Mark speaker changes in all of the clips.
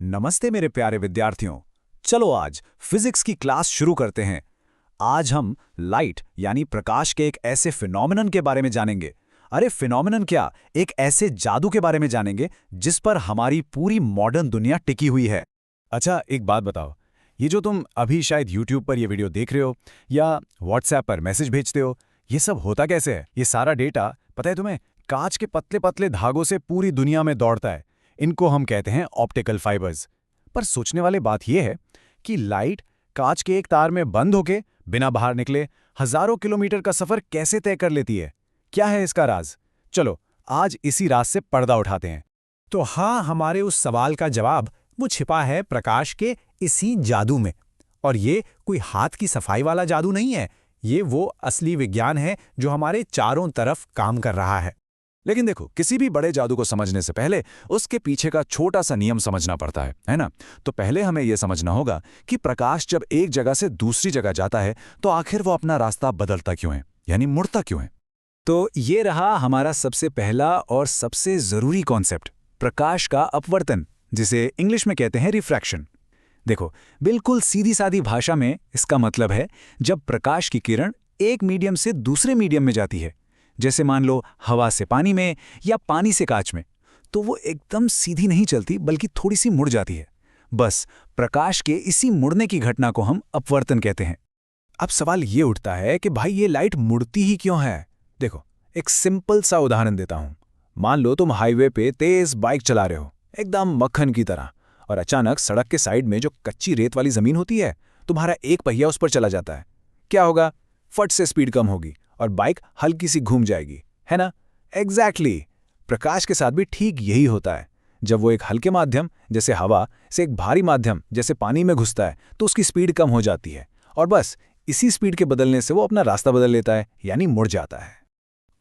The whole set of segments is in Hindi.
Speaker 1: नमस्ते मेरे प्यारे विद्यार्थियों। चलो आज फिजिक्स की क्लास शुरू करते हैं। आज हम लाइट यानी प्रकाश के एक ऐसे फिनोमेनन के बारे में जानेंगे। अरे फिनोमेनन क्या, एक ऐसे जादू के बारे में जानेंगे जिस पर हमारी पूरी मॉडर्न दुनिया टिकी हुई है।
Speaker 2: अच्छा, एक बात बताओ, ये जो तुम अभी शायद YouTube पर ये वीडियो देख रहे हो या WhatsApp पर मैसेज भेजते हो, ये सब होता कैसे है? ये सारा डेटा, पता है तुम्हें, कांच के पतले पतले धागों से पूरी दुनिया में दौड़ता है। इनको हम कहते हैं ऑप्टिकल फाइबर्स। पर सोचने वाली बात यह है कि लाइट कांच के एक तार में बंद होके बिना बाहर निकले हजारों किलोमीटर का सफर कैसे तय कर लेती है? क्या है इसका राज? चलो आज इसी राज से पर्दा उठाते हैं।
Speaker 3: तो हाँ, हमारे उस सवाल का जवाब वो छिपा है प्रकाश के इसी जादू में। और ये कोई हाथ की सफाई वाला जादू नहीं है, ये वो असली विज्ञान है जो हमारे चारों तरफ काम कर रहा है।
Speaker 2: लेकिन देखो, किसी भी बड़े जादू को समझने से पहले उसके पीछे का छोटा सा नियम समझना पड़ता है ना? तो पहले हमें यह समझना होगा कि प्रकाश जब एक जगह से दूसरी जगह जाता है तो आखिर वो अपना रास्ता बदलता क्यों है, यानी मुड़ता क्यों है।
Speaker 1: तो ये रहा हमारा सबसे पहला और सबसे जरूरी कॉन्सेप्ट, प्रकाश का अपवर्तन, जिसे इंग्लिश में कहते हैं रिफ्रैक्शन। देखो, बिल्कुल सीधी सादी भाषा में इसका मतलब है जब प्रकाश की किरण एक मीडियम से दूसरे मीडियम में जाती है, जैसे मान लो हवा से पानी में या पानी से कांच में, तो वो एकदम सीधी नहीं चलती बल्कि थोड़ी सी मुड़ जाती है। बस प्रकाश के इसी मुड़ने की घटना को हम अपवर्तन कहते हैं।
Speaker 3: अब सवाल ये उठता है कि भाई ये लाइट मुड़ती ही क्यों है? देखो, एक सिंपल सा उदाहरण देता हूं। मान लो तुम हाईवे पे तेज बाइक चला रहे हो, एकदम मक्खन की तरह, और अचानक सड़क के साइड में जो कच्ची रेत वाली जमीन होती है, तुम्हारा एक पहिया उस पर चला जाता है। क्या होगा? फट से स्पीड कम होगी और बाइक हल्की सी घूम जाएगी, है ना? एग्जैक्टली। प्रकाश के साथ भी ठीक यही होता है। जब वो एक हल्के माध्यम जैसे हवा से एक भारी माध्यम जैसे पानी में घुसता है तो उसकी स्पीड कम हो जाती है, और बस इसी स्पीड के बदलने से वो अपना रास्ता बदल लेता है, यानी मुड़ जाता है।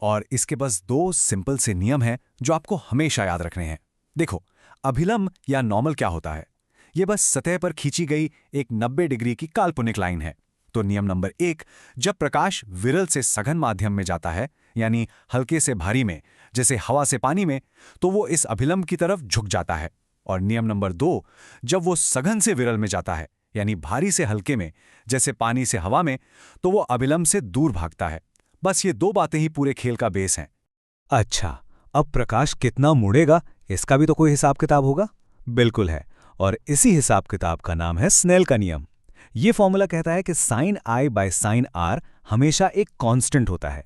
Speaker 2: और इसके बस दो सिंपल से नियम हैं जो आपको हमेशा याद रखने हैं। देखो, अभिलंब या नॉर्मल क्या होता है? ये बस सतह पर खींची गई एक 90 डिग्री की काल्पनिक लाइन है। तो नियम नंबर 1, जब प्रकाश विरल से सघन माध्यम में जाता है, यानी हल्के से भारी में, जैसे हवा से पानी में, तो वो इस अभिलंब की तरफ झुक जाता है। और नियम नंबर 2, जब वो सघन से विरल में जाता है, यानी भारी से हल्के में, जैसे पानी से हवा में, तो वो अभिलंब से दूर भागता है। बस ये दो बातें ही पूरे खेल का बेस हैं।
Speaker 1: अच्छा, अब प्रकाश कितना मुड़ेगा इसका भी तो कोई हिसाब किताब होगा? बिल्कुल है, और इसी हिसाब किताब का नाम है स्नेल का नियम। ये फॉर्मूला कहता है कि sine i by sine r हमेशा एक कांस्टेंट होता है।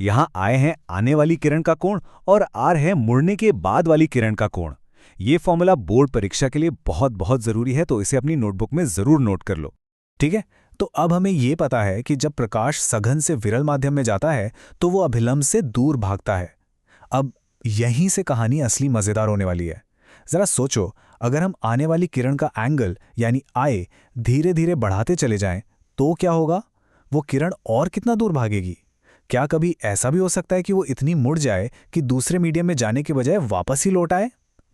Speaker 1: यहां आई है आने वाली किरण का कोण और आर है मुड़ने के बाद वाली किरण का कोण। ये फॉर्मूला बोर्ड परीक्षा के लिए बहुत बहुत जरूरी है, तो इसे अपनी नोटबुक में जरूर नोट कर लो। ठीक है,
Speaker 3: तो अब हमें ये पता है कि जब प्रकाश सघन से विरल माध्यम में जाता है तो वो अभिलंब से दूर भागता है। अब यहीं से कहानी असली मजेदार होने वाली है। जरा सोचो, अगर हम आने वाली किरण का एंगल यानी आई धीरे धीरे बढ़ाते चले जाएं, तो क्या होगा? वो किरण और कितना दूर भागेगी? क्या कभी ऐसा भी हो सकता है कि वो इतनी मुड़ जाए कि दूसरे मीडियम में जाने के बजाय वापस ही लौट आए?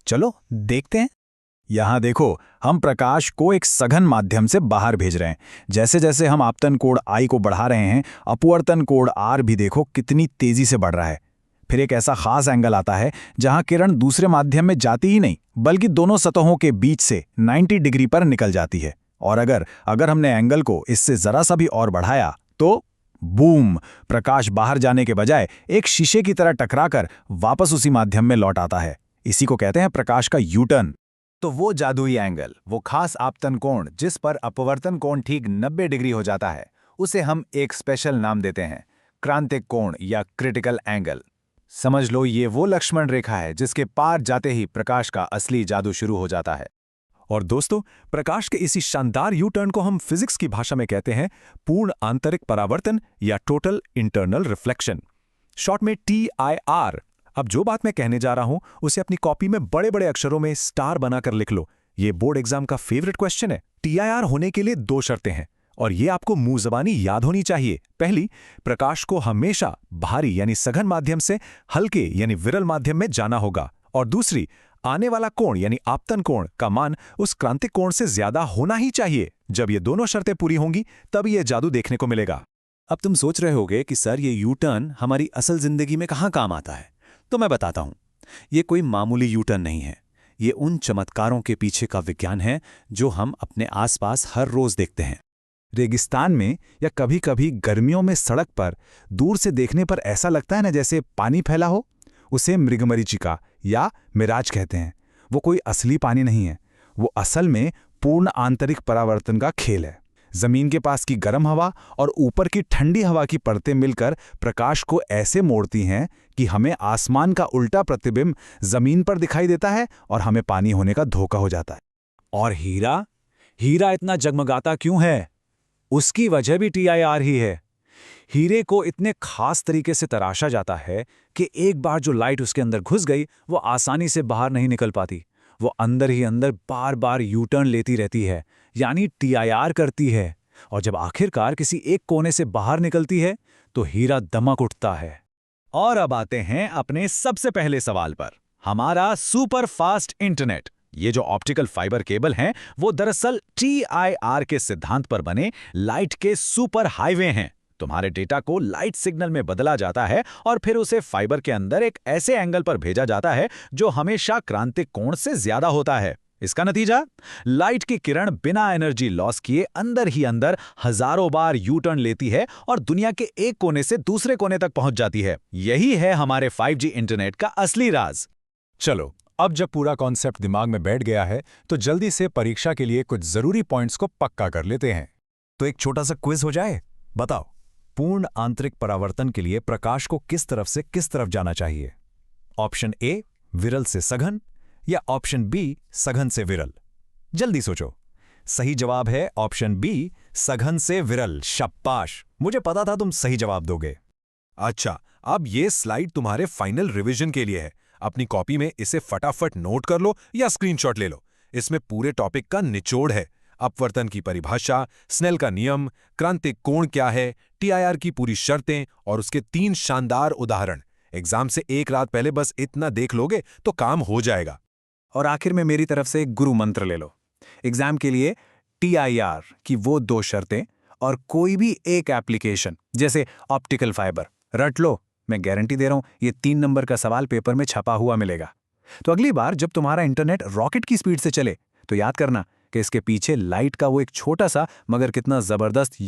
Speaker 3: चलो देखते हैं।
Speaker 1: यहां देखो, हम प्रकाश को एक सघन माध्यम से बाहर भेज रहे हैं। जैसे जैसे हम आपतन कोण आई को बढ़ा रहे हैं, अपवर्तन कोण आर भी देखो कितनी तेजी से बढ़ रहा है। फिर एक ऐसा खास एंगल आता है जहां किरण दूसरे माध्यम में जाती ही नहीं बल्कि दोनों सतहों के बीच से 90 डिग्री पर निकल जाती है। और अगर हमने एंगल को इससे जरा सा भी और बढ़ाया तो बूम, प्रकाश बाहर जाने के बजाय एक शीशे की तरह टकराकर वापस उसी माध्यम में लौट आता है। इसी को कहते हैं प्रकाश का यूटर्न। तो वो जादुई एंगल, वो खास आपतन कोण जिस पर अपवर्तन कोण ठीक 90 डिग्री हो जाता है, उसे हम एक स्पेशल नाम देते हैं, क्रांतिक कोण या क्रिटिकल एंगल। समझ लो, ये वो लक्ष्मण रेखा है जिसके पार जाते ही प्रकाश का असली जादू शुरू हो जाता है।
Speaker 2: और दोस्तों, प्रकाश के इसी शानदार यू टर्न को हम फिजिक्स की भाषा में कहते हैं पूर्ण आंतरिक परावर्तन या टोटल इंटरनल रिफ्लेक्शन, शॉर्ट में TIR। अब जो बात मैं कहने जा रहा हूं उसे अपनी कॉपी में बड़े बड़े अक्षरों में स्टार बनाकर लिख लो। ये बोर्ड एग्जाम का फेवरेट क्वेश्चन है। TIR होने के लिए 2 शर्तें हैं और ये आपको मुंह जबानी याद होनी चाहिए। पहली, प्रकाश को हमेशा भारी यानी सघन माध्यम से हल्के यानी विरल माध्यम में जाना होगा। और दूसरी, आने वाला कोण यानी आपतन कोण का मान उस क्रांतिक कोण से ज्यादा होना ही चाहिए। जब ये दोनों शर्तें पूरी होंगी तब ये जादू देखने को मिलेगा।
Speaker 1: अब तुम सोच रहे होगे कि सर, ये यू टर्न हमारी असल जिंदगी में कहां काम आता है? तो मैं बताता हूं। ये कोई मामूली यू टर्न नहीं है।
Speaker 2: ये उन चमत्कारों के पीछे का विज्ञान है जो हम अपने आसपास हर रोज देखते हैं।
Speaker 3: रेगिस्तान में या कभी-कभी गर्मियों में सड़क पर दूर से देखने पर ऐसा लगता है ना जैसे पानी फैला हो, उसे मृगमरीचिका या मिराज कहते हैं। वो कोई असली पानी नहीं है, वो असल में पूर्ण आंतरिक परावर्तन का खेल है। जमीन के पास की गर्म हवा और ऊपर की ठंडी हवा की परतें मिलकर प्रकाश को ऐसे मोड़ती हैं कि हमें आसमान का उल्टा प्रतिबिंब जमीन पर दिखाई देता है और हमें पानी होने का धोखा हो जाता है।
Speaker 1: और हीरा हीरा इतना जगमगाता क्यों है? उसकी वजह भी TIR ही है। हीरे को इतने खास तरीके से तराशा जाता है कि एक बार जो लाइट उसके अंदर घुस गई वो आसानी से बाहर नहीं निकल पाती। वो अंदर ही अंदर बार बार यूटर्न लेती रहती है, यानी TIR करती है, और जब आखिरकार किसी एक कोने से बाहर निकलती है तो हीरा दमक उठता है। और अब आते हैं अपने सबसे पहले सवाल पर, हमारा सुपर फास्ट इंटरनेट। ये जो ऑप्टिकल फाइबर केबल हैं वो दरअसल TIR के सिद्धांत पर बने लाइट के सुपर हाईवे हैं। तुम्हारे डेटा को लाइट सिग्नल में बदला जाता है और फिर उसे फाइबर के अंदर एक ऐसे एंगल पर भेजा जाता है जो हमेशा क्रांतिक कोण से ज्यादा होता है। इसका नतीजा, लाइट की किरण बिना एनर्जी लॉस किए अंदर ही अंदर हजारों बार यू टर्न लेती है और दुनिया के एक कोने से दूसरे कोने तक पहुंच जाती है। यही है हमारे 5G इंटरनेट का असली राज।
Speaker 2: चलो, अब जब पूरा कॉन्सेप्ट दिमाग में बैठ गया है तो जल्दी से परीक्षा के लिए कुछ जरूरी पॉइंट्स को पक्का कर लेते हैं। तो एक छोटा सा क्विज हो जाए। बताओ, पूर्ण आंतरिक परावर्तन के लिए प्रकाश को किस तरफ से किस तरफ जाना चाहिए? ऑप्शन ए विरल से सघन या ऑप्शन बी सघन से विरल? जल्दी सोचो। सही जवाब है ऑप्शन बी सघन से विरल। शाबाश, मुझे पता था तुम सही जवाब दोगे।
Speaker 4: अच्छा, अब ये स्लाइड तुम्हारे फाइनल रिवीजन के लिए है। अपनी कॉपी में इसे फटाफट नोट कर लो या स्क्रीनशॉट ले लो। इसमें पूरे टॉपिक का निचोड़ है। अपवर्तन की परिभाषा, स्नेल का नियम, क्रांतिक कोण क्या है, TIR की पूरी शर्तें और उसके 3 शानदार उदाहरण। एग्जाम से एक रात पहले बस इतना देख लोगे तो काम हो जाएगा।
Speaker 3: और आखिर में मेरी तरफ से एक गुरु मंत्र ले लो। एग्जाम के लिए TIR की वो 2 शर्तें और कोई भी एक एप्लीकेशन जैसे ऑप्टिकल फाइबर रट लो। मैं गारंटी दे रहा हूं ये 3 नंबर का सवाल पेपर में छपा हुआ मिलेगा। तो अगली बार जब तुम्हारा इंटरनेट रॉकेट की स्पीड से चले तो याद करना कि इसके पीछे लाइट का वो एक छोटा सा मगर कितना जबरदस्त